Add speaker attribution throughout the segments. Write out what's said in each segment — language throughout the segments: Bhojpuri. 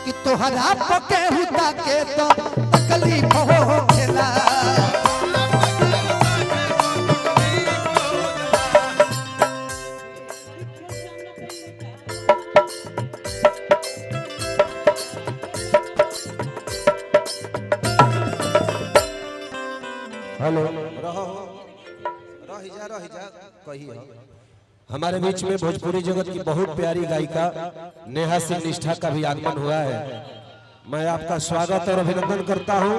Speaker 1: कि तोहरा पके हुता के तो तकलीफ हो खेला।
Speaker 2: हेलो रही जा कही हमारे बीच में भोजपुरी जगत की बहुत प्यारी गायिका नेहा सिंह निष्ठा का भी आगमन हुआ है। मैं आपका स्वागत और अभिनंदन करता हूं।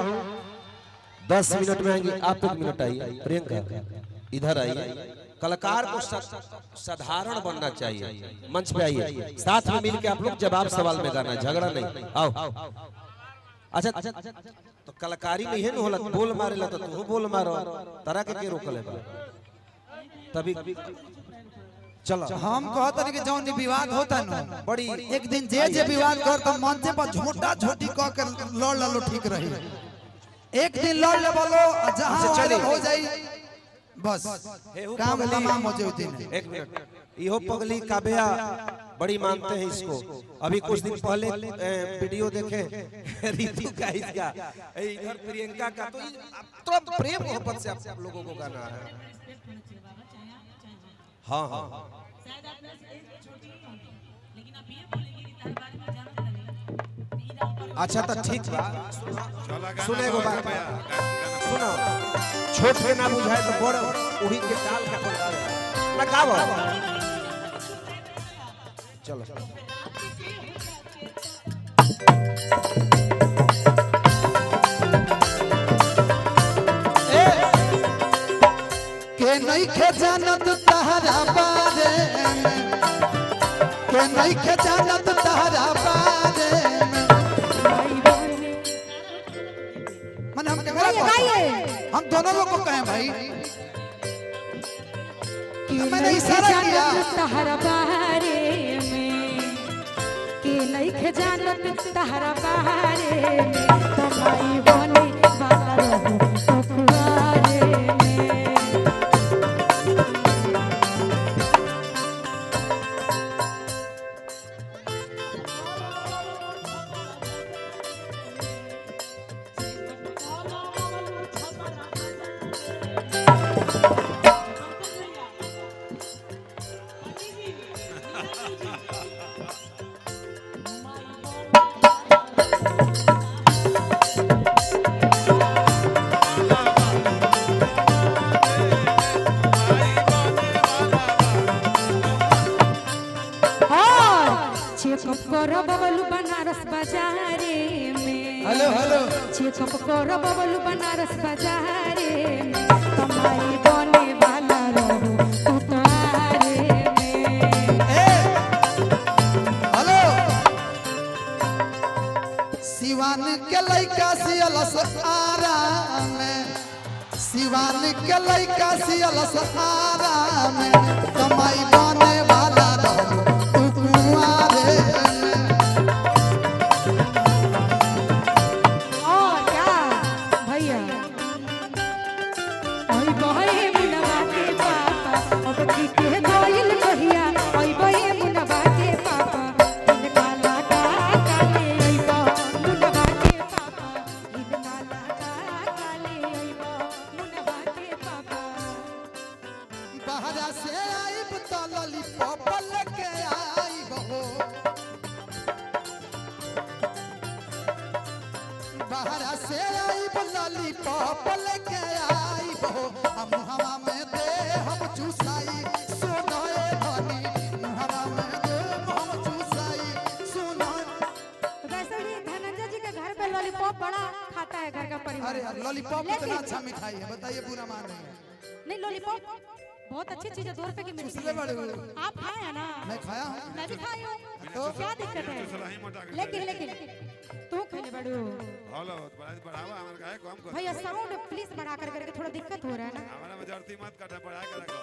Speaker 2: 10 मिनट में आएंगे आप, 1 मिनट आइए। प्रियंका इधर आइए। कलाकार को साधारण बनना चाहिए। मंच पे आइए, साथ में मिलकर आप लोग जवाब सवाल में गाना, झगड़ा नहीं। आओ। अच्छा तो कलाकारी नहीं है न होला, बोल मारेला तो तू बोल मारो, तरह के रोकले बा तभी चलो।
Speaker 1: हम कहत कि जौन विवाद होता न बड़ी एक दिन जे विवाद कर त मंच पर झोटा झोटी क के लड़ लो ठीक रही। एक दिन लड़ ले बोलो जहां चले हो जाई बस काम तमाम हो जाए दिन।
Speaker 2: 1 मिनट। इहो पगली काव्या बड़ी मानते हैं इसको। अभी कुछ दिन पहले वीडियो देखे रीतू का इसका, इधर प्रियंका का, तो प्रेम मोहब्बत से आप लोगों को गाना है। हाँ हाँ
Speaker 3: शायद आप छोटी लेकिन आप ये बोलेंगे कि तार बारे में जानत
Speaker 2: अच्छा तो ठीक बा। सुने को बात सुनो, छोट के ना बुझाए तो बड़ उही के डाल के पड़ावे ना गावो। चलो
Speaker 1: के नहीं खे जानत तहरा बारे में, के नहीं खे जानत तहरा बारे में। मन हम कैमरा हम दोनों लोग को कहें भाई कि मैंने इशारा किया
Speaker 4: तहरा बारे में, के नहीं खे जानत तहरा बारे में। कमाई होने वाला रहू तो कुआरे में। चेकअप करो बबलू बनारस बाजारे में।
Speaker 1: हेलो हेलो
Speaker 4: चेकअप करो बबलू बनारस बाजारे में। कमाई बने वाला रहू तू तारे में।
Speaker 1: हेलो सिवान के लइका सियल सहारा में, सिवान के लइका सियल सहारा में। कमाई बने वाला रहू तू कुआरे में।
Speaker 4: और क्या भैया ओई बहे मुनवा के पापा अब की के गोइल कहिया। ओई बहे मुनवा के पापा इन काला का काले ओई बा मुनवा के पापा इन काला का काले ओई बा मुनवा के पापा।
Speaker 1: बाहरा से आई तो लॉलीपॉप लेके आई हो, बाहरा से आई लॉलीपॉप लेके आई हो। हम हवा में दे हम चूसाई सुनाए धनी, हवा में दे हम चूसाई सुनाए।
Speaker 4: वैसे भी धनंजय जी के घर पे लॉलीपॉप बड़ा खाता है घर का परिवार।
Speaker 1: अरे लॉलीपॉप इतना अच्छा मिठाई है, बताइए बुरा मान रही है।
Speaker 4: नहीं लॉलीपॉप बहुत अच्छी चीज है, 2 रुपए की मिलती
Speaker 1: इसलिए
Speaker 4: है।
Speaker 1: बड़े
Speaker 4: आप खाए हैं ना?
Speaker 1: मैं खाया हूँ।
Speaker 4: मैं भी खाई हूँ, तो क्या दिक्कत है? लेकिन तू खाने बड़ो
Speaker 5: हेलो बढ़ावा हमर काहे कम कर
Speaker 4: भैया साउंड प्लीज बढ़ा कर करके थोड़ा दिक्कत हो रहा है ना।
Speaker 5: हमारा मजorती मत काटा बढ़ा के रखो।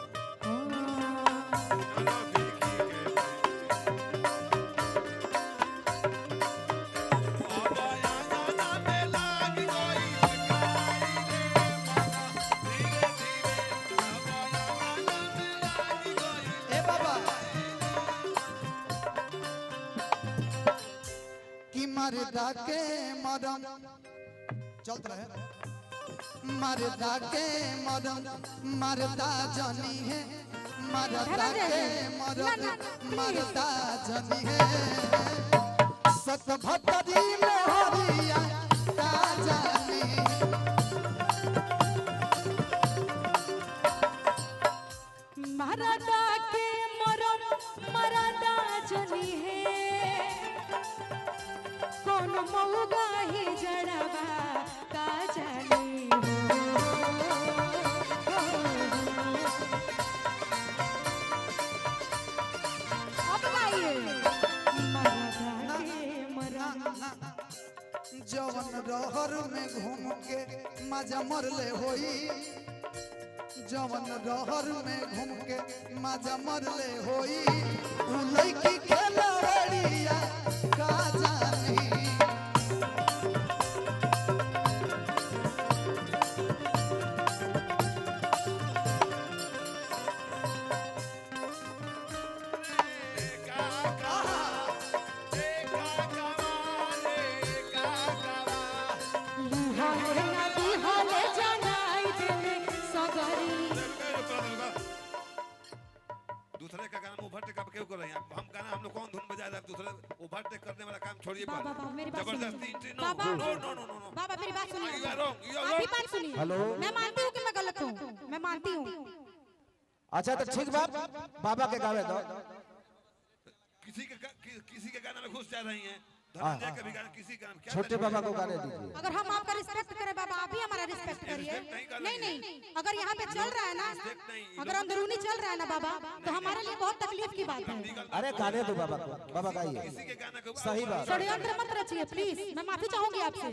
Speaker 1: कि मर्दा के मरम चलत रहे मर्दा के मरम मर्दा जनी है मर्दा के मरम मर्दा जनी है सत भतरी में हरिया ता जानी
Speaker 4: मरदा के मरम मरदा जनी है कौन मौगा ही जड़वा का जानी अब गाइए मरदा के मरम
Speaker 1: जवन रहर में घूम के मजा मरले होई जवन रहर में घूम के मजा मरले होई उ लइकी खेलवड़िया का जानी
Speaker 4: लुहारे नदी होले जनाई दिले सगरी
Speaker 5: दूसरे का गाना ओवरटेक कब क्यों कर रहे हैं हम गाना हम लोग कौन धुन बजा रहे हैं दूसरे ओवरटेक करने वाला काम छोड़िए
Speaker 4: बाबा बाबा मेरी बात
Speaker 5: जबरदस्ती
Speaker 4: सुनिए
Speaker 5: नो
Speaker 4: बाबा
Speaker 5: नो नो नो नो
Speaker 4: बाबा मेरी बात सुनिए
Speaker 5: You are wrong, you are
Speaker 4: आप ही
Speaker 5: wrong.
Speaker 4: बात सुनिए
Speaker 2: हेलो।
Speaker 4: मैं मानती हूँ कि मैं गलत हूँ मैं मानती हूँ
Speaker 2: अच्छा तो ठीक बात बाबा के गावे दो
Speaker 5: किसी के गाना में घुस जा रही हैं धनंजय के भी गाना किसी गाना क्या
Speaker 2: छोटे बाबा को गाने दीजिए
Speaker 4: अगर हम आपका रिस्पेक्ट करें बाबा आप भी हमारा रिस्पेक्ट करिए नहीं अगर यहाँ पे चल रहा है ना अगर अंदरूनी चल रहा है ना बाबा तो हमारे लिए बहुत तकलीफ की बात है
Speaker 2: अरे गाने दो बाबा को बाबा गाइए
Speaker 5: किसी के गाना को
Speaker 2: सही बात
Speaker 4: षड्यंत्र मत रचिए प्लीज मैं माफी चाहूंगी आपसे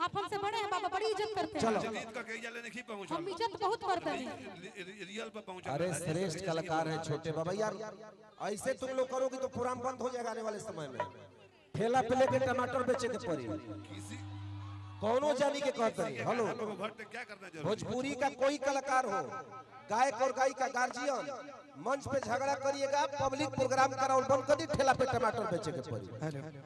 Speaker 4: आप हमसे बड़े हैं बाबा बड़ी इज्जत करते हैं
Speaker 2: चलो
Speaker 5: जीत का कहीं जाले नहीं पहुंचा
Speaker 4: हम इज्जत बहुत करते हैं
Speaker 5: रियल पर पहुंचा
Speaker 2: अरे श्रेष्ठ कलाकार है छोटे बाबा यार ऐसे तुम लोग करोगे तो प्रोग्राम बंद हो जाएगा आने वाले समय में ठेला पे लेके टमाटर बेचे के पड़ी
Speaker 5: किसी
Speaker 2: कौनो जानी के कहते हैं हेलो
Speaker 5: ओवरटेक क्या करना जरूरी
Speaker 2: भोजपुरी का कोई कलाकार हो गायक और गायिका गार्जियन मंच पे झगड़ा करिएगा पब्लिक प्रोग्राम कराओ बंद कर दी ठेला पे टमाटर बेचे के पड़ी